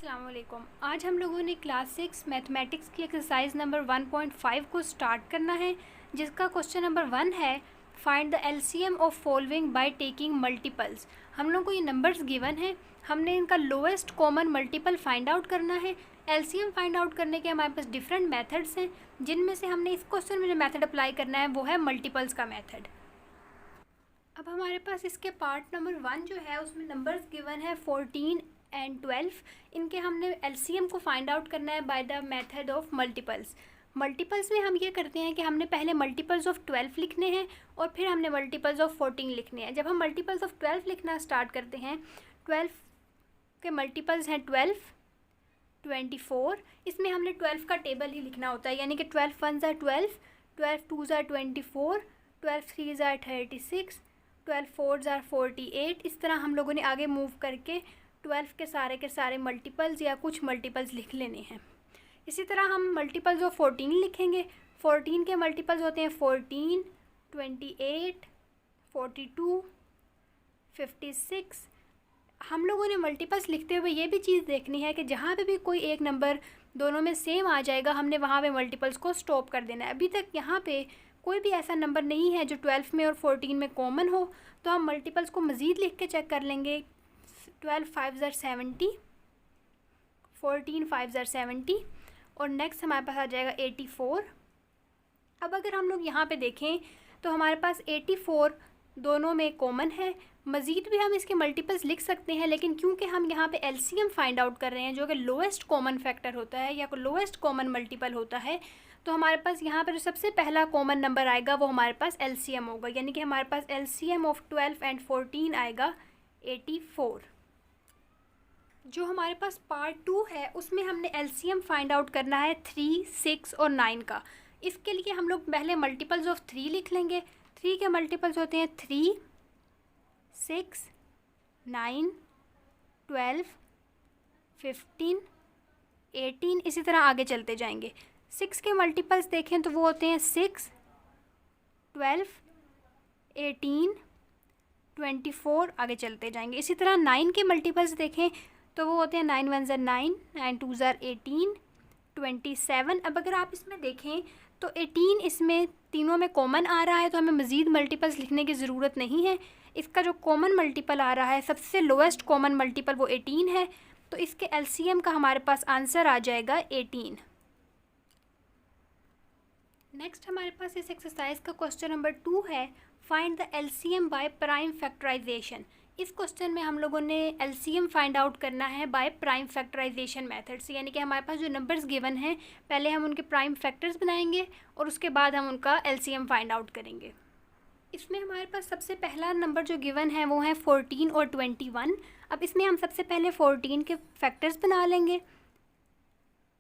अस्सलाम वालेकुम। आज हम लोगों ने क्लास 6 मैथमेटिक्स की एक्सरसाइज नंबर 1.5 को स्टार्ट करना है, जिसका क्वेश्चन नंबर 1 है find the LCM of following by taking multiples. हम लोग को ये नंबर्स गिवन है, हमने इनका lowest common multiple find out करना है। एलसीएम फाइंड आउट करने के हमारे पास डिफरेंट मेथड्स हैं, जिनमें से हमने इस क्वेश्चन में जो मेथड अप्लाई करना है वो है मल्टीपल्स का मेथड। अब हमारे पास इसके पार्ट नंबर 1 जो है उसमें नंबर्स गिवन है 14 एंड 12। इनके हमने एलसीएम को फाइंड आउट करना है bye the method of multiples. Multiples में हम ये करते हैं कि हमने पहले मल्टीपल्स ऑफ 12 लिखने हैं और फिर हमने मल्टीपल्स ऑफ 14 लिखने हैं। जब हम मल्टीपल्स ऑफ 12 लिखना स्टार्ट करते हैं, 12 के मल्टीपल्स हैं 12, 24। इसमें हमने 12 का टेबल ही लिखना होता है, यानी कि 12 1 ज़ा 12, 12 2 ज़ा 24, 12 3 ज़ा 36, 12 4 ज़ा 48। इस तरह हम लोगों ने आगे मूव करके 12 के सारे मल्टीपल्स या कुछ मल्टीपल्स लिख लेने हैं। इसी तरह हम मल्टीपल्स ऑफ 14 लिखेंगे। 14 के मल्टीपल्स होते हैं 14, 28, 42, 56। हम लोगों ने मल्टीपल्स लिखते हुए ये भी चीज़ देखनी है कि जहाँ पे भी कोई एक नंबर दोनों में सेम आ जाएगा, हमने वहाँ पे मल्टीपल्स को स्टॉप कर देना है। अभी तक यहाँ पे कोई भी ऐसा नंबर नहीं है जो 12 में और 14 में कॉमन हो, तो हम मल्टीपल्स को मज़ीद लिख के चेक कर लेंगे। 12 5 ज़ा 70, 14 5 ज़ा 70 और नेक्स्ट हमारे पास आ जाएगा 84। अब अगर हम लोग यहाँ पे देखें तो हमारे पास 84 दोनों में कॉमन है। मज़ीद भी हम इसके मल्टीपल्स लिख सकते हैं, लेकिन क्योंकि हम यहाँ पे एलसीएम फाइंड आउट कर रहे हैं जो कि लोएस्ट कॉमन फैक्टर होता है या लोएस्ट कॉमन मल्टीपल होता है, तो हमारे पास यहाँ पर जो सबसे पहला कॉमन नंबर आएगा वो हमारे पास एलसीएम होगा, यानी कि हमारे पास एलसीएम ऑफ 12 एंड 14 आएगा 84। जो हमारे पास पार्ट 2 है उसमें हमने एलसीएम फाइंड आउट करना है 3, 6 और 9 का। इसके लिए हम लोग पहले मल्टीपल्स ऑफ 3 लिख लेंगे। 3 के मल्टीपल्स होते हैं 3, 6, 9, 12, 15, 18। इसी तरह आगे चलते जाएंगे। 6 के मल्टीपल्स देखें तो वो होते हैं 6, 12, 18, 24। आगे चलते जाएंगे। इसी तरह 9 के मल्टीपल्स देखें तो वो होते हैं 9 1 ज़ा 9, 9 2 ज़ा 18, 27। अब अगर आप इसमें देखें तो 18 इसमें तीनों में कॉमन आ रहा है, तो हमें मज़ीद मल्टीपल्स लिखने की ज़रूरत नहीं है। इसका जो कॉमन मल्टीपल आ रहा है, सबसे लोएस्ट कॉमन मल्टीपल, वो 18 है, तो इसके एलसीएम का हमारे पास आंसर आ जाएगा 18। नेक्स्ट हमारे पास इस एक्सरसाइज का क्वेश्चन नंबर 2 है find the LCM by prime factorization. इस क्वेश्चन में हम लोगों ने एलसीएम फाइंड आउट करना है बाय प्राइम फैक्टराइजेशन मेथड से, यानी कि हमारे पास जो नंबर्स गिवन हैं पहले हम उनके प्राइम फैक्टर्स बनाएंगे और उसके बाद हम उनका एलसीएम फाइंड आउट करेंगे। इसमें हमारे पास सबसे पहला नंबर जो गिवन है वो है 14 और 21। अब इसमें हम सबसे पहले 14 के फैक्टर्स बना लेंगे।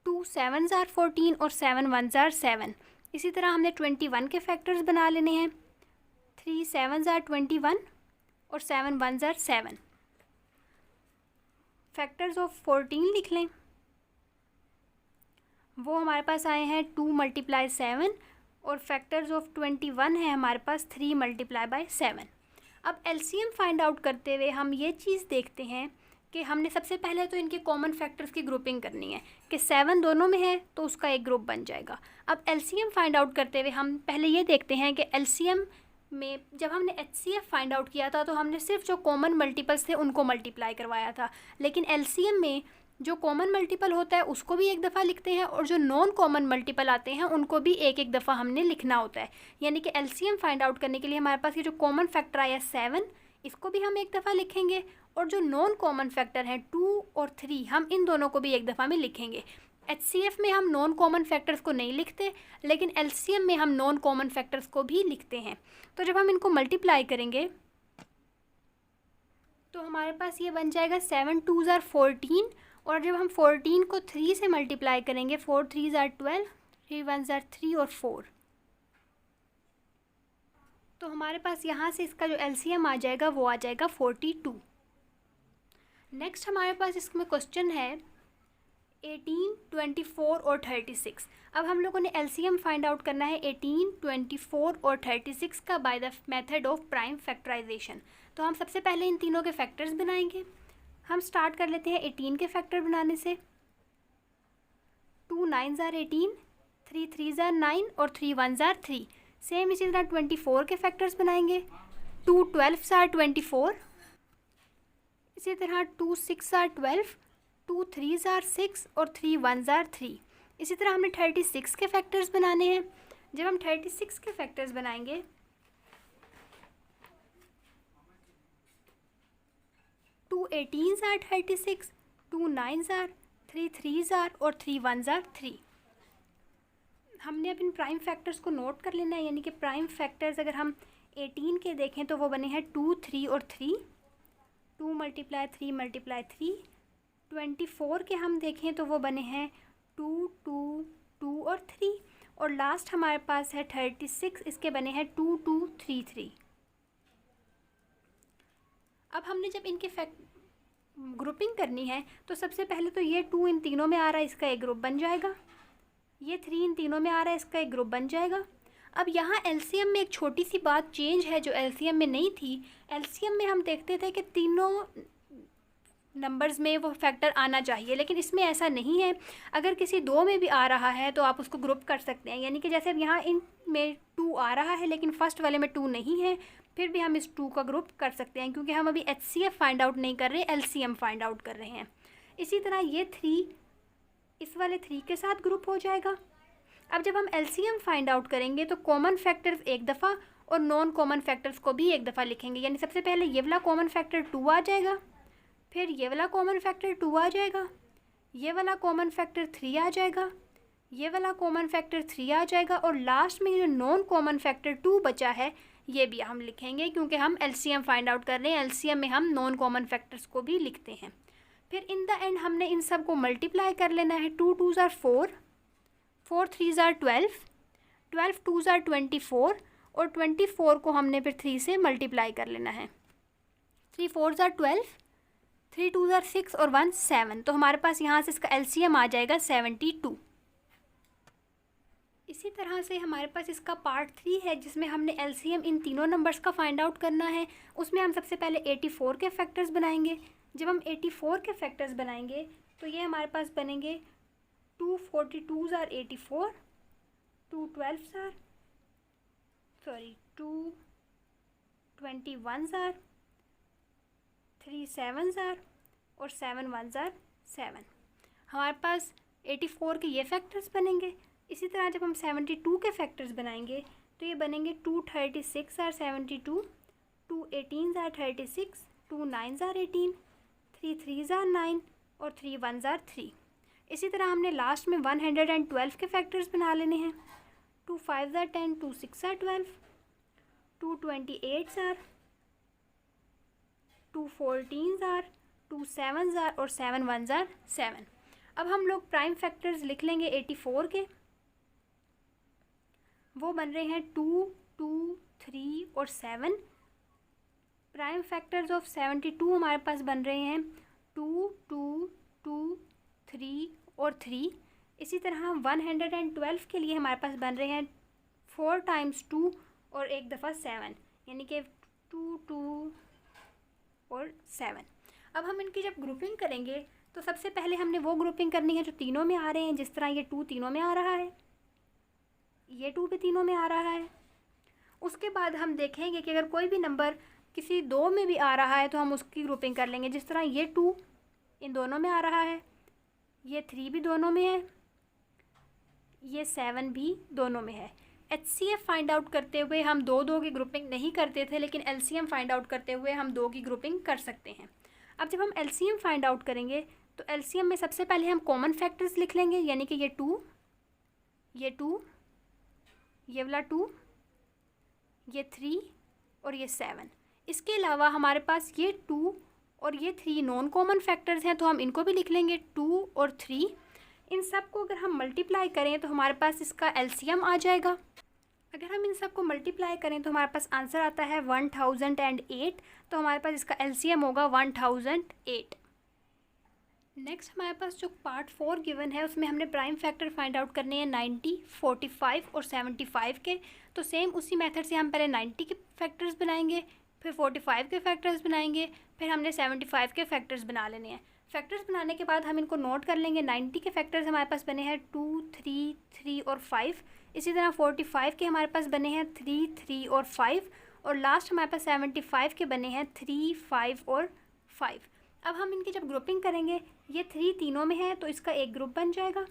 2 7 ज़ार 14 और 7 1 ज़ार 7। इसी तरह हमने 21 के फैक्टर्स बना लेने हैं। 3 7 ज़ार 21 और 7 1 ज़ार 7। फैक्टर्स ऑफ 14 लिख लें। वो हमारे पास आए हैं 2 × 7 और फैक्टर्स ऑफ 21 है हमारे पास 3 × 7। अब एलसीएम फाइंड आउट करते हुए हम ये चीज़ देखते हैं कि हमने सबसे पहले तो इनके कॉमन फैक्टर्स की ग्रुपिंग करनी है कि 7 दोनों में है तो उसका एक ग्रुप बन जाएगा। अब एलसीएम फाइंड आउट करते हुए हम पहले ये देखते हैं कि एलसीएम में जब हमने एचसीएफ फाइंड आउट किया था तो हमने सिर्फ जो कॉमन मल्टीपल्स थे उनको मल्टीप्लाई करवाया था, लेकिन एलसीएम में जो कॉमन मल्टीपल होता है उसको भी एक दफ़ा लिखते हैं और जो नॉन कॉमन मल्टीपल आते हैं उनको भी एक एक दफ़ा हमने लिखना होता है। यानी कि एलसीएम फाइंड आउट करने के लिए हमारे पास ये जो कॉमन फैक्टर आया 7, इसको भी हम एक दफ़ा लिखेंगे और जो नॉन कॉमन फैक्टर हैं 2 और 3, हम इन दोनों को भी एक दफ़ा में लिखेंगे। एचसीएफ में हम नॉन कॉमन फैक्टर्स को नहीं लिखते, लेकिन एलसीएम में हम नॉन कॉमन फैक्टर्स को भी लिखते हैं। तो जब हम इनको मल्टीप्लाई करेंगे तो हमारे पास ये बन जाएगा 7 2 ज़ार 14 और जब हम 14 को 3 से मल्टीप्लाई करेंगे 4 3 ज़ार 12, 3 1 ज़ार 3 और 4, तो हमारे पास यहाँ से इसका जो एलसीएम आ जाएगा वो आ जाएगा 42। नेक्स्ट हमारे पास इसमें क्वेश्चन है 18, 24 और 36। अब हम लोगों ने एलसीएम फाइंड आउट करना है 18, 24 और 36 का by the method of prime factorization. तो हम सबसे पहले इन तीनों के फैक्टर्स बनाएंगे। हम स्टार्ट कर लेते हैं 18 के फैक्टर बनाने से। 2 9s are 18, 3 3s are 9 और 3 1s are 3। सेम इसी तरह 24 के फैक्टर्स बनाएंगे। 2 12s are 24, इसी तरह 2 6 are 12, 2 3s are 6 और 3 1s are 3। इसी तरह हमने 36 के फैक्टर्स बनाने हैं। जब हम 36 के फैक्टर्स बनाएंगे 2 18s are 36, 2 9s are, 3 3s are और 3 1s are 3। हमने अब इन प्राइम फैक्टर्स को नोट कर लेना है, यानी कि प्राइम फैक्टर्स अगर हम 18 के देखें तो वो बने हैं 2 3 और 3, 2 × 3 × 3। 24 के हम देखें तो वो बने हैं 2 2 2 और 3, और लास्ट हमारे पास है 36, इसके बने हैं 2 2 3 3। अब हमने जब इनके ग्रुपिंग करनी है तो सबसे पहले तो ये 2 इन तीनों में आ रहा है, इसका एक ग्रुप बन जाएगा। ये 3 इन तीनों में आ रहा है, इसका एक ग्रुप बन जाएगा। अब यहाँ एलसीएम में एक छोटी सी बात चेंज है जो एलसीएम में नहीं थी। एलसीएम में हम देखते थे कि तीनों नंबर्स में वो फैक्टर आना चाहिए, लेकिन इसमें ऐसा नहीं है। अगर किसी दो में भी आ रहा है तो आप उसको ग्रुप कर सकते हैं, यानी कि जैसे अब यहाँ इन में 2 आ रहा है लेकिन फर्स्ट वाले में 2 नहीं है, फिर भी हम इस 2 का ग्रुप कर सकते हैं, क्योंकि हम अभी एचसीएफ फाइंड आउट नहीं कर रहे, एलसीएम फाइंड आउट कर रहे हैं। इसी तरह ये 3 इस वाले 3 के साथ ग्रुप हो जाएगा। अब जब हम एलसीएम फाइंड आउट करेंगे तो कॉमन फैक्टर्स एक दफ़ा और नॉन कॉमन फैक्टर्स को भी एक दफ़ा लिखेंगे, यानी सबसे पहले ये वाला कॉमन फैक्टर 2 आ जाएगा, फिर ये वाला कॉमन फैक्टर 2 आ जाएगा, ये वाला कॉमन फैक्टर 3 आ जाएगा, ये वाला कॉमन फैक्टर 3 आ जाएगा, और लास्ट में जो नॉन कॉमन फैक्टर 2 बचा है ये भी हम लिखेंगे, क्योंकि हम एलसीएम फाइंड आउट कर रहे हैं। एलसीएम में हम नॉन कॉमन फैक्टर्स को भी लिखते हैं। फिर इन द एंड हमने इन सब को मल्टीप्लाई कर लेना है। 2 2s are 4, 4 3s are 12, 12 2s are 24, और 24 को हमने फिर 3 से मल्टीप्लाई कर लेना है। 3 4s are 12, 3 2s are 6 और 1 7। तो हमारे पास यहाँ से इसका एलसीएम आ जाएगा 72। इसी तरह से हमारे पास इसका पार्ट 3 है जिसमें हमने एलसीएम इन तीनों नंबर्स का फाइंड आउट करना है। उसमें हम सबसे पहले 84 के फैक्टर्स बनाएंगे। जब हम 84 के फैक्टर्स बनाएंगे तो ये हमारे पास बनेंगे 2 42s are 84, 2 12s are 2 21s are, 3 7s are और 7 1s are 7। हमारे पास 84 के ये फैक्टर्स बनेंगे। इसी तरह जब हम 72 के फैक्टर्स बनाएंगे तो ये बनेंगे 2 36 are 72, 2 18s are 36, 2 9s are 18, 3 3s are 9 और 3 1s are 3। इसी तरह हमने लास्ट में 112 के फैक्टर्स बना लेने हैं। 2 5s are 10, 2 6 are 12, 2 28s are, 2 14s are, 2 7s are और 7 1s are 7। अब हम लोग प्राइम फैक्टर्स लिख लेंगे 84 के। वो बन रहे हैं 2 2 3 और 7। प्राइम फैक्टर्स ऑफ 72 हमारे पास बन रहे हैं 2 2 2 3 और 3। इसी तरह 112 के लिए हमारे पास बन रहे हैं 4 times 2 और एक दफ़ा 7, यानी कि 2 2 और 7। अब हम इनकी जब ग्रुपिंग करेंगे तो सबसे पहले हमने वो ग्रुपिंग करनी है जो तीनों में आ रहे हैं। जिस तरह ये 2 तीनों में आ रहा है, ये 2 भी तीनों में आ रहा है। उसके बाद हम देखेंगे कि अगर कोई भी नंबर किसी 2 में भी आ रहा है तो हम उसकी ग्रुपिंग कर लेंगे। जिस तरह ये 2 इन दोनों में आ रहा है, ये 3 भी दोनों में है, ये 7 भी दोनों में है। एचसीएफ फाइंड आउट करते हुए हम 2 की ग्रुपिंग नहीं करते थे, लेकिन एलसीएम फाइंड आउट करते हुए हम 2 की ग्रुपिंग कर सकते हैं। अब जब हम एलसीएम फाइंड आउट करेंगे तो एलसीएम में सबसे पहले हम कॉमन फैक्टर्स लिख लेंगे, यानी कि ये 2, ये 2, ये वाला 2, ये 3 और ये 7। इसके अलावा हमारे पास ये 2 और ये 3 नॉन कॉमन फैक्टर्स हैं, तो हम इनको भी लिख लेंगे 2 और 3। इन सब को अगर हम मल्टीप्लाई करें तो हमारे पास इसका एलसीएम आ जाएगा। अगर हम इन सब को मल्टीप्लाई करें तो हमारे पास आंसर आता है 1008। तो हमारे पास इसका एलसीएम होगा 1008। नेक्स्ट हमारे पास जो पार्ट 4 गिवन है उसमें हमने प्राइम फैक्टर फाइंड आउट करने हैं 90, 45 और 75 के। तो सेम उसी मेथड से हम पहले 90 के फैक्टर्स बनाएंगे, फिर 45 के फैक्टर्स बनाएंगे, फिर हमने 75 के फैक्टर्स बना लेने हैं। फैक्टर्स बनाने के बाद हम इनको नोट कर लेंगे। 90 के फैक्टर्स हमारे पास बने हैं 2, 3, 3 और 5। इसी तरह 45 के हमारे पास बने हैं 3, 3 और 5। और लास्ट हमारे पास 75 के बने हैं 3, 5 और 5। अब हम इनकी जब ग्रुपिंग करेंगे, ये 3 तीनों में है तो इसका एक ग्रुप बन जाएगा,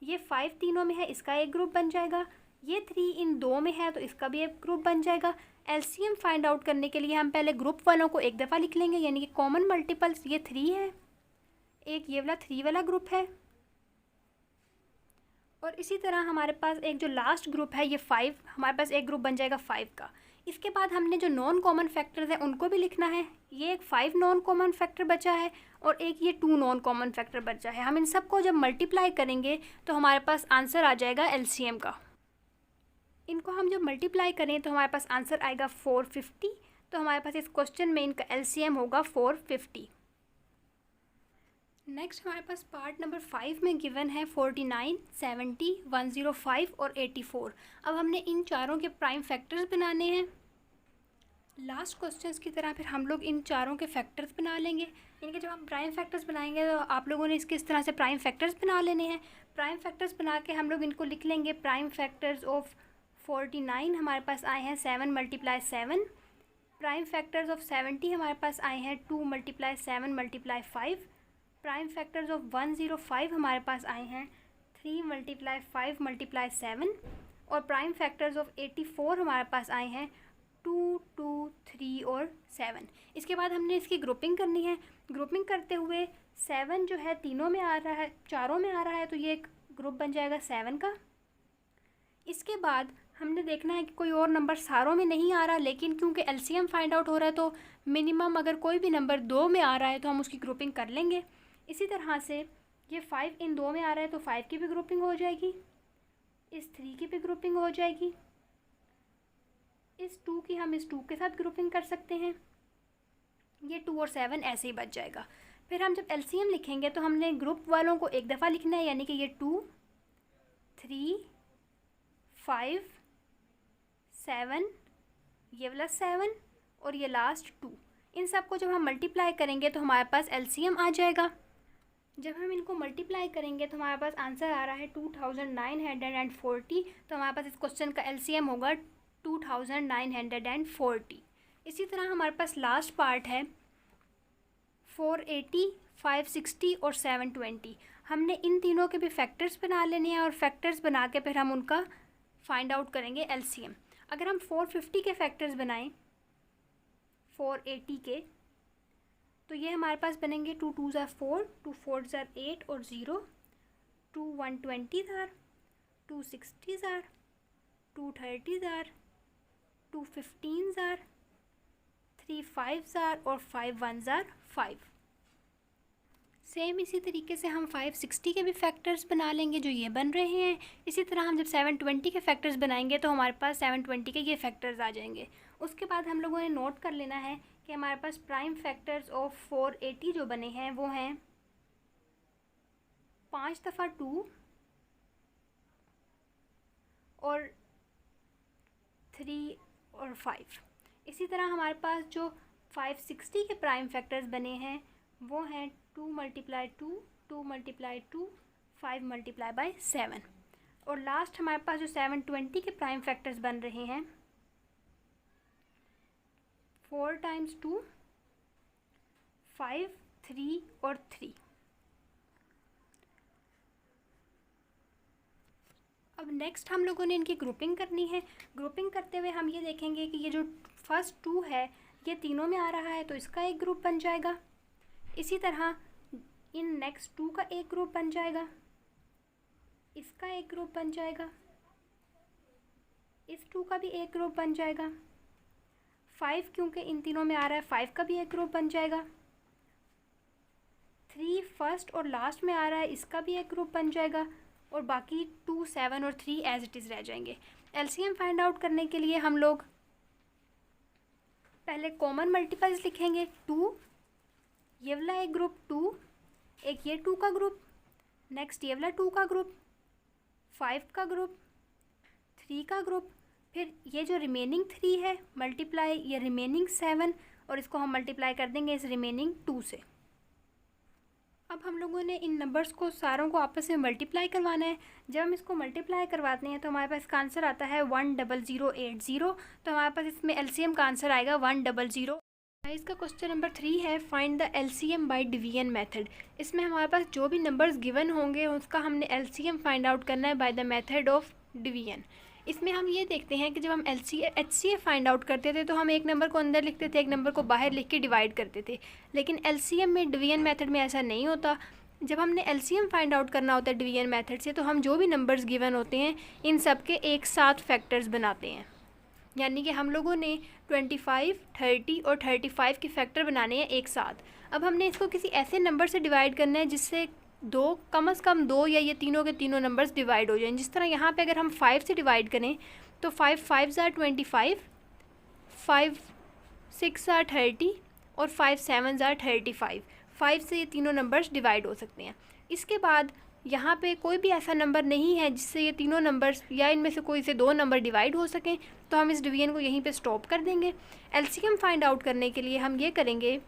ये 5 तीनों में है इसका एक ग्रुप बन जाएगा, ये 3 इन 2 में है तो इसका भी एक ग्रुप बन जाएगा। एलसीएम फाइंड आउट करने के लिए हम पहले ग्रुप वालों को एक दफ़ा लिख लेंगे, यानी कि कॉमन मल्टीपल्स ये 3 है, एक ये वाला 3 वाला ग्रुप है, और इसी तरह हमारे पास एक जो लास्ट ग्रुप है ये 5, हमारे पास एक ग्रुप बन जाएगा 5 का। इसके बाद हमने जो नॉन कॉमन फैक्टर्स हैं उनको भी लिखना है। ये एक 5 नॉन कॉमन फैक्टर बचा है और एक ये 2 नॉन कॉमन फैक्टर बचा है। हम इन सबको जब मल्टीप्लाई करेंगे तो हमारे पास आंसर आ जाएगा एलसीएम का। इनको हम जब मल्टीप्लाई करें तो हमारे पास आंसर आएगा 450। तो हमारे पास इस क्वेश्चन में इनका एलसीएम होगा 450। नेक्स्ट हमारे पास पार्ट नंबर 5 में गिवन है 49, 70, 105 और 84। अब हमने इन चारों के प्राइम फैक्टर्स बनाने हैं। लास्ट क्वेश्चंस की तरह फिर हम लोग इन चारों के फैक्टर्स बना लेंगे। इनके जब हम प्राइम फैक्टर्स बनाएंगे तो आप लोगों ने इसके इस तरह से प्राइम फैक्टर्स बना लेने हैं। प्राइम फैक्टर्स बना के हम लोग इनको लिख लेंगे। प्राइम फैक्टर्स ऑफ 49 हमारे पास आए हैं 7 × 7। प्राइम फैक्टर्स ऑफ 70 हमारे पास आए हैं 2 × 7 × 5। प्राइम फैक्टर्स ऑफ 105 हमारे पास आए हैं 3 × 5 × 7। और प्राइम फैक्टर्स ऑफ 84 हमारे पास आए हैं 2, 2, 3 और 7। इसके बाद हमने इसकी ग्रुपिंग करनी है। ग्रुपिंग करते हुए 7 जो है तीनों में आ रहा है, चारों में आ रहा है, तो ये एक ग्रुप बन जाएगा 7 का। इसके बाद हमने देखना है कि कोई और नंबर सारों में नहीं आ रहा, लेकिन क्योंकि एलसीएम फाइंड आउट हो रहा है तो मिनिमम अगर कोई भी नंबर 2 में आ रहा है तो हम उसकी ग्रुपिंग कर लेंगे। इसी तरह से ये 5 इन 2 में आ रहा है तो 5 की भी ग्रुपिंग हो जाएगी, इस 3 की भी ग्रुपिंग हो जाएगी, इस 2 की हम इस 2 के साथ ग्रुपिंग कर सकते हैं। ये 2 और 7 ऐसे ही बच जाएगा। फिर हम जब एलसीएम लिखेंगे तो हमने ग्रुप वालों को एक दफ़ा लिखना है, यानी कि ये 2, 3, 5, 7, ये वाला 7 और ये लास्ट 2। इन सब को जब हम मल्टीप्लाई करेंगे तो हमारे पास एलसीएम आ जाएगा। जब हम इनको मल्टीप्लाई करेंगे तो हमारे पास आंसर आ रहा है 2940। तो हमारे पास इस क्वेश्चन का एलसीएम होगा 2940। इसी तरह हमारे पास लास्ट पार्ट है 480, 560 और 720। हमने इन तीनों के भी फैक्टर्स बना लेने हैं और फैक्टर्स बना के फिर हम उनका फाइंड आउट करेंगे एलसीएम। अगर हम 450 के फैक्टर्स बनाएं 480 के, तो ये हमारे पास बनेंगे 2 2s are 4, 2 4s are 8 और 0, 2 120s are, 2 60s are, 2 30s are, 2 15s are, 3 5s are और 5 1s are 5। सेम इसी तरीके से हम 560 के भी फैक्टर्स बना लेंगे जो ये बन रहे हैं। इसी तरह हम जब 720 के फैक्टर्स बनाएंगे तो हमारे पास 720 के ये फैक्टर्स आ जाएंगे। उसके बाद हम लोगों ने नोट कर लेना है कि हमारे पास प्राइम फैक्टर्स ऑफ 480 जो बने हैं वो हैं 5 दफ़ा 2 और 3 और 5। इसी तरह हमारे पास जो 560 के प्राइम फैक्टर्स बने हैं वो हैं 2 × 2, 2 × 2, 5 × 7। और लास्ट हमारे पास जो 720 के प्राइम फैक्टर्स बन रहे हैं 4 × 2, 5, 3 और 3। अब नेक्स्ट हम लोगों ने इनकी ग्रुपिंग करनी है। ग्रुपिंग करते हुए हम ये देखेंगे कि ये जो फर्स्ट 2 है ये तीनों में आ रहा है तो इसका एक ग्रुप बन जाएगा। इसी तरह इन नेक्स्ट 2 का एक ग्रुप बन जाएगा, इसका एक ग्रुप बन जाएगा, इस 2 का भी एक ग्रुप बन जाएगा, 5 क्योंकि इन तीनों में आ रहा है 5 का भी एक ग्रुप बन जाएगा, 3 फर्स्ट और लास्ट में आ रहा है इसका भी एक ग्रुप बन जाएगा, और बाकी 2, 7 और 3 एज इट इज़ रह जाएंगे। एलसीएम फाइंड आउट करने के लिए हम लोग पहले कॉमन मल्टीपल्स लिखेंगे। 2 ये वाला एक ग्रुप, 2 एक ये 2 का ग्रुप, नेक्स्ट ये वाला 2 का ग्रुप, 5 का ग्रुप, 3 का ग्रुप, फिर ये जो रिमेनिंग 3 है मल्टीप्लाई ये रिमेनिंग 7 और इसको हम मल्टीप्लाई कर देंगे इस रिमेनिंग 2 से। अब हम लोगों ने इन नंबर्स को सारों को आपस में मल्टीप्लाई करवाना है। जब हम इसको मल्टीप्लाई करवाते हैं तो हमारे पास इसका आंसर आता है 10080। तो हमारे पास इसमें एलसीएम का आंसर आएगा 100। इसका क्वेश्चन नंबर 3 है find the LCM by division method. इसमें हमारे पास जो भी नंबर्स गिवन होंगे उसका हमने एलसीएम फाइंड आउट करना है bye the method of division. इसमें हम ये देखते हैं कि जब हम एचसीएफ फाइंड आउट करते थे तो हम एक नंबर को अंदर लिखते थे, एक नंबर को बाहर लिख के डिवाइड करते थे, लेकिन एलसीएम में डिवीजन मेथड में ऐसा नहीं होता। जब हमने एलसीएम फाइंड आउट करना होता है डिवीजन मेथड से तो हम जो भी नंबर्स गिवन होते हैं इन सब के एक साथ फैक्टर्स बनाते हैं। यानी कि हम लोगों ने 25, 30 और 35 के फैक्टर बनाने हैं एक साथ। अब हमने इसको किसी ऐसे नंबर से डिवाइड करना है जिससे कम से कम दो या ये तीनों के तीनों नंबर्स डिवाइड हो जाएं। जिस तरह यहाँ पे अगर हम 5 से डिवाइड करें तो 5 5 ज़ार 25, 5 6 ज़ार 30 और 5 7 ज़ार 35। 5 से ये तीनों नंबर्स डिवाइड हो सकते हैं। इसके बाद यहाँ पे कोई भी ऐसा नंबर नहीं है जिससे ये तीनों नंबर्स या इनमें से कोई से दो नंबर डिवाइड हो सकें, तो हम इस डिवीजन को यहीं पे स्टॉप कर देंगे। एलसीएम फाइंड आउट करने के लिए हम ये करेंगे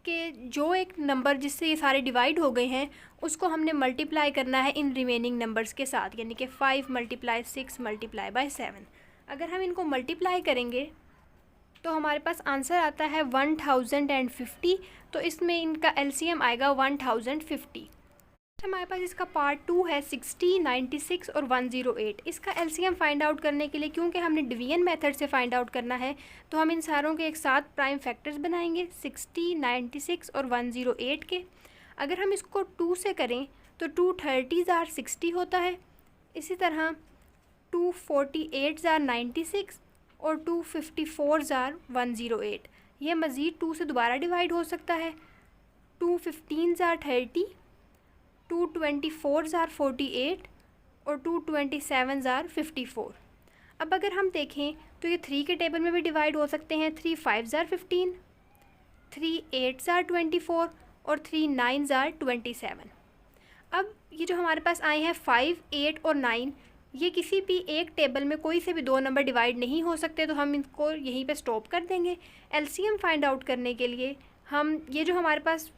कि जो एक नंबर जिससे ये सारे डिवाइड हो गए हैं उसको हमने मल्टीप्लाई करना है इन रिमेनिंग नंबर्स के साथ, यानी कि 5 × 6 × 7। अगर हम इनको मल्टीप्लाई करेंगे तो हमारे पास आंसर आता है 1050। तो इसमें इनका एलसीएम आएगा 1050। हमारे पास इसका पार्ट 2 है 60, 96 और 108। इसका एलसीएम फाइंड आउट करने के लिए क्योंकि हमने डिवीजन मेथड से फाइंड आउट करना है तो हम इन सारों के एक साथ प्राइम फैक्टर्स बनाएंगे 60, 96 और 108 के। अगर हम इसको 2 से करें तो 2 30 ज़ार 60 होता है। इसी तरह 2 48 ज़ार 96 और 2 54 ज़ार 108। यह मज़ीद 2 से दोबारा डिवाइड हो सकता है। 2 15 ज़ार 30, 2 24 ज़ार 48 और 2 27 ज़ार 54। अब अगर हम देखें तो ये 3 के टेबल में भी डिवाइड हो सकते हैं। 3 5 ज़ार 15, 3 8 ज़ार 24 और 3 9 ज़ार 27। अब ये जो हमारे पास आए हैं 5, 8 और 9, ये किसी भी एक टेबल में कोई से भी दो नंबर डिवाइड नहीं हो सकते, तो हम इनको यहीं पे स्टॉप कर देंगे। एलसीएम फाइंड आउट करने के लिए हम ये जो हमारे पास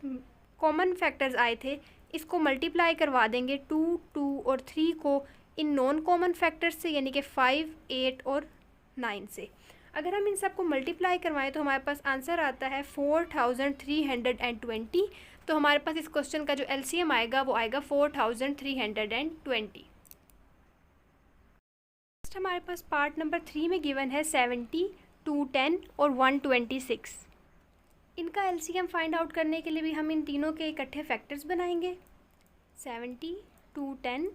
कॉमन फैक्टर्स आए थे इसको मल्टीप्लाई करवा देंगे 2, 2 और 3 को इन नॉन कॉमन फैक्टर्स से, यानी कि 5, 8 और 9 से। अगर हम इन सब को मल्टीप्लाई करवाएं तो हमारे पास आंसर आता है 4320। तो हमारे पास इस क्वेश्चन का जो एलसीएम आएगा वो आएगा 4320। हमारे पास पार्ट नंबर 3 में गिवन है 70, 210 और 126। इनका एलसीएम फाइंड आउट करने के लिए भी हम इन तीनों के इकट्ठे फैक्टर्स बनाएंगे 70, 210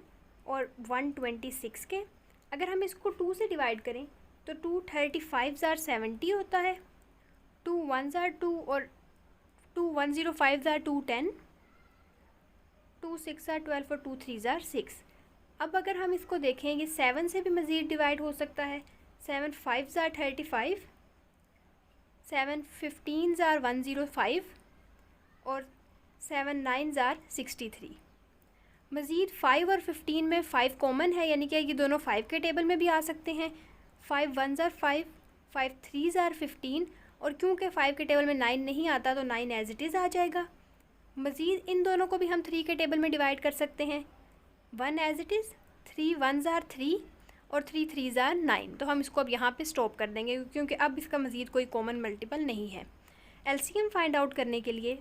और 126 के। अगर हम इसको 2 से डिवाइड करें तो 2 35 ज़ार 70 होता है, 2 1 ज़ार 2 और 2 105 ज़ार 210, 2 6 ज़ार 12 और 2 3 ज़ार 6। अब अगर हम इसको देखें ये 7 से भी मज़ीद डिवाइड हो सकता है। 7 5 ज़ार 35, 7 15 ज़ार 105 और 7 9 ज़ार 63। मज़ीद 5 और 15 में 5 कॉमन है, यानी कि ये दोनों 5 के टेबल में भी आ सकते हैं। 5 1 ज़ार 5, 5 3 ज़ार 15 और क्योंकि 5 के टेबल में 9 नहीं आता तो 9 एज इट इज़ आ जाएगा। मज़ीद इन दोनों को भी हम 3 के टेबल में डिवाइड कर सकते हैं। 1 एज इट इज़, 3 1 ज़ार 3 और 3 3 ज़ार 9। तो हम इसको अब यहाँ पे स्टॉप कर देंगे क्योंकि अब इसका मज़ीद कोई कॉमन मल्टीपल नहीं है। एलसीएम फाइंड आउट करने के लिए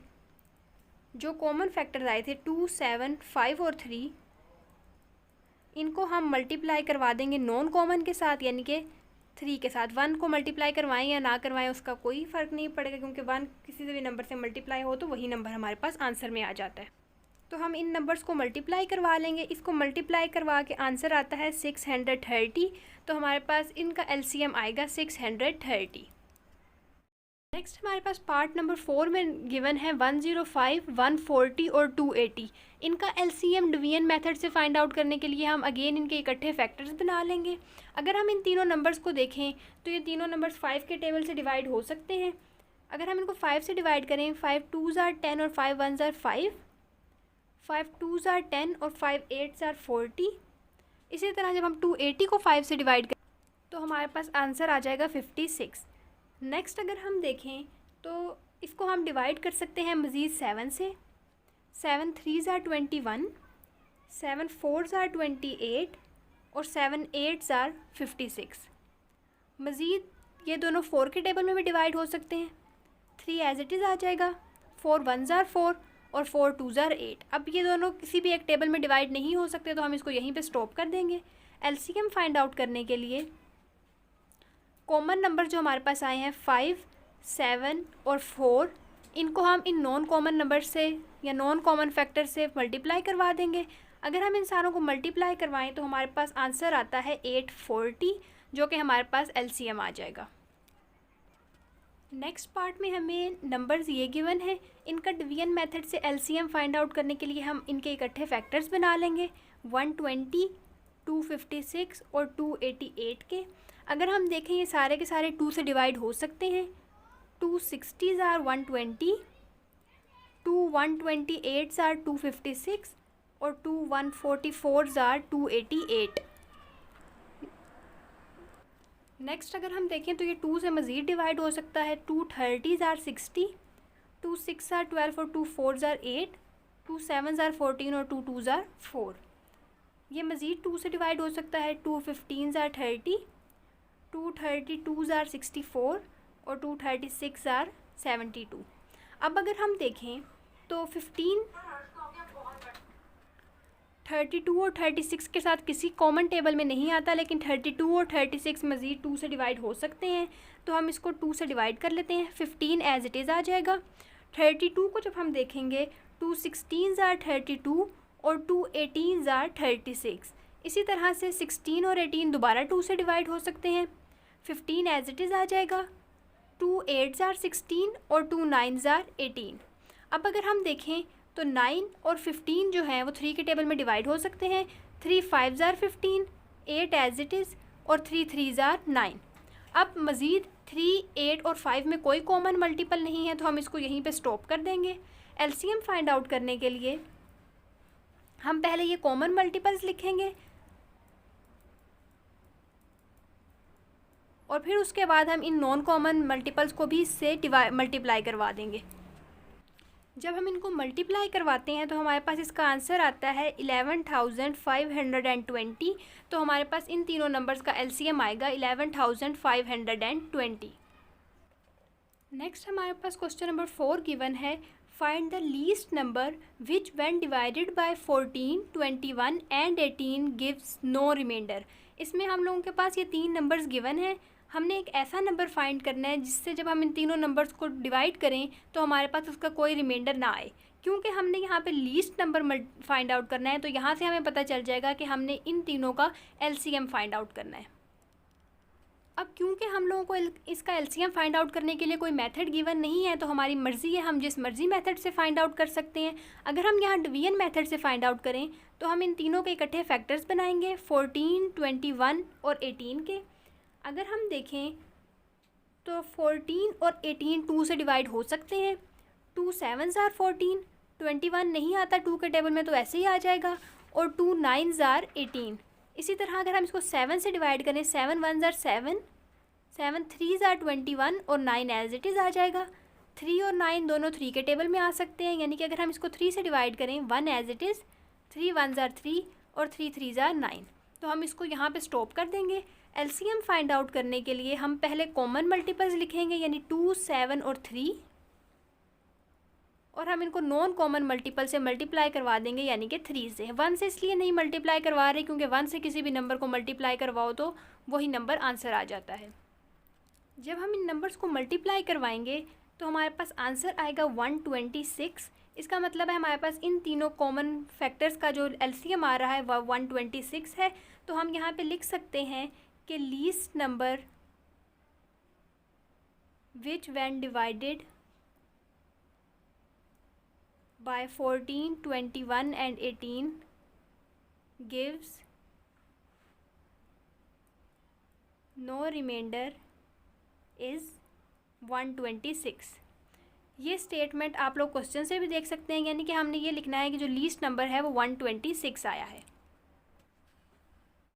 जो कॉमन फैक्टर्स आए थे 2, 7, 5 और 3, इनको हम मल्टीप्लाई करवा देंगे नॉन कॉमन के साथ, यानी कि 3 के साथ। 1 को मल्टीप्लाई करवाएं या ना करवाएं उसका कोई फ़र्क नहीं पड़ेगा क्योंकि 1 किसी से भी नंबर से मल्टीप्लाई हो तो वही नंबर हमारे पास आंसर में आ जाता है। तो हम इन नंबर्स को मल्टीप्लाई करवा लेंगे। इसको मल्टीप्लाई करवा के आंसर आता है 630। तो हमारे पास इनका एलसीएम आएगा 630। नेक्स्ट हमारे पास पार्ट नंबर 4 में गिवन है 105, 140 और 280। इनका एलसीएम डिवीजन मेथड से फाइंड आउट करने के लिए हम अगेन इनके इकट्ठे फैक्टर्स बना लेंगे। अगर हम इन तीनों नंबर्स को देखें तो ये तीनों नंबर्स 5 के टेबल से डिवाइड हो सकते हैं। अगर हम इनको 5 से डिवाइड करें, 5 2 ज़ार 10 और 5 1 ज़ार 5, 5 2 ज़ार 10 और 5 8 ज़ार 40। इसी तरह जब हम 280 को 5 से डिवाइड करें तो हमारे पास आंसर आ जाएगा 56। नेक्स्ट अगर हम देखें तो इसको हम डिवाइड कर सकते हैं मज़ीद 7 से। 7 3s are 21, 7 4s are 28 और 7 8s are 56। मज़ीद ये दोनों 4 के टेबल में भी डिवाइड हो सकते हैं। 3 एज इट इज़ आ जाएगा, 4 1s are 4 और 4 2s are 8। अब ये दोनों किसी भी एक टेबल में डिवाइड नहीं हो सकते तो हम इसको यहीं पे स्टॉप कर देंगे। एलसीएम फाइंड आउट करने के लिए कॉमन नंबर जो हमारे पास आए हैं 5 7 और 4, इनको हम इन नॉन कॉमन नंबर से या नॉन कॉमन फैक्टर से मल्टीप्लाई करवा देंगे। अगर हम इन सारों को मल्टीप्लाई करवाएं तो हमारे पास आंसर आता है 840, जो कि हमारे पास एलसीएम आ जाएगा। नेक्स्ट पार्ट में हमें नंबर्स ये गिवन है, इनका डिवीजन मेथड से एलसीएम फाइंड आउट करने के लिए हम इनके इकट्ठे फैक्टर्स बना लेंगे 120, 256 और 288 के। अगर हम देखें ये सारे के सारे 2 से डिवाइड हो सकते हैं। 2 60s are 120, 2 128s are 256 और 2 144s are 288। नेक्स्ट अगर हम देखें तो ये 2 से मज़ीद डिवाइड हो सकता है। 2 30s are 60, 2 6s are 12 और 2 4s are 8, 2 7s are 14 और 2 2s are 4। ये मज़ीद 2 से डिवाइड हो सकता है। 2 15s are 30, 2 32s are 64 और 2 36 are 72। अब अगर हम देखें तो 15 32 और 36 के साथ किसी कॉमन टेबल में नहीं आता, लेकिन 32 और 36 मज़ीद 2 से डिवाइड हो सकते हैं, तो हम इसको 2 से डिवाइड कर लेते हैं। 15 एज इट इज़ आ जाएगा। 32 को जब हम देखेंगे 2 16s are 32 और 2 18s are 36। इसी तरह से 16 और 18 दोबारा 2 से डिवाइड हो सकते हैं। 15 एज इट इज़ आ जाएगा। 2 8s are 16 और 2 9s are 18। अब अगर हम देखें तो 9 और 15 जो हैं वो 3 के टेबल में डिवाइड हो सकते हैं। 3 5s are 15, 8 as it is और 3 3s are 9। अब मज़ीद 3 8 और 5 में कोई कॉमन मल्टीपल नहीं है, तो हम इसको यहीं पे स्टॉप कर देंगे। एलसीएम फाइंड आउट करने के लिए हम पहले ये कॉमन मल्टीपल्स लिखेंगे और फिर उसके बाद हम इन नॉन कॉमन मल्टीपल्स को भी इससे मल्टीप्लाई करवा देंगे। जब हम इनको मल्टीप्लाई करवाते हैं तो हमारे पास इसका आंसर आता है 11,520। तो हमारे पास इन तीनों नंबर्स का एलसीएम आएगा 11,520। नेक्स्ट हमारे पास क्वेश्चन नंबर 4 गिवन है, find the least number which when divided by 14, 21 and 18 gives no remainder. इसमें हम लोगों के पास ये 3 नंबर्स गिवन हैं, हमने एक ऐसा नंबर फाइंड करना है जिससे जब हम इन तीनों नंबर्स को डिवाइड करें तो हमारे पास उसका कोई रिमाइंडर ना आए। क्योंकि हमने यहाँ पे लीस्ट नंबर फाइंड आउट करना है, तो यहाँ से हमें पता चल जाएगा कि हमने इन तीनों का एलसीएम फाइंड आउट करना है। अब क्योंकि हम लोगों को इसका एलसीएम फाइंड आउट करने के लिए कोई मेथड गिवन नहीं है, तो हमारी मर्ज़ी है, हम जिस मर्ज़ी मेथड से फाइंड आउट कर सकते हैं। अगर हम यहाँ डिवीजन मेथड से फाइंड आउट करें तो हम इन तीनों के इकट्ठे फैक्टर्स बनाएंगे 14, 21 और 18 के। अगर हम देखें तो 14 और 18 2 से डिवाइड हो सकते हैं। 2 7s are 14, 21 नहीं आता 2 के टेबल में तो ऐसे ही आ जाएगा, और 2 9s are 18। इसी तरह अगर हम इसको 7 से डिवाइड करें 7 1s are 7, 7 3s are 21 और 9 एज इट इज़ आ जाएगा। 3 और 9 दोनों 3 के टेबल में आ सकते हैं, यानी कि अगर हम इसको 3 से डिवाइड करें 1 as it is, 3 1s are 3 और 3 3s are 9। तो हम इसको यहाँ पे स्टॉप कर देंगे। एलसीएम फाइंड आउट करने के लिए हम पहले कॉमन मल्टीपल्स लिखेंगे, यानी 2 7 और 3, और हम इनको नॉन कॉमन मल्टीपल से मल्टीप्लाई करवा देंगे, यानी कि 3 से। 1 से इसलिए नहीं मल्टीप्लाई करवा रहे क्योंकि 1 से किसी भी नंबर को मल्टीप्लाई करवाओ तो वही नंबर आंसर आ जाता है। जब हम इन नंबर्स को मल्टीप्लाई करवाएंगे तो हमारे पास आंसर आएगा 126। इसका मतलब है हमारे पास इन तीनों कॉमन फैक्टर्स का जो एलसीएम आ रहा है वह 126 है। तो हम यहाँ पे लिख सकते हैं कि least number which when divided by 14, 21 and 18 gives no remainder is 126। ये स्टेटमेंट आप लोग क्वेश्चन से भी देख सकते हैं, यानी कि हमने ये लिखना है कि जो लीस्ट नंबर है वो 126 आया है।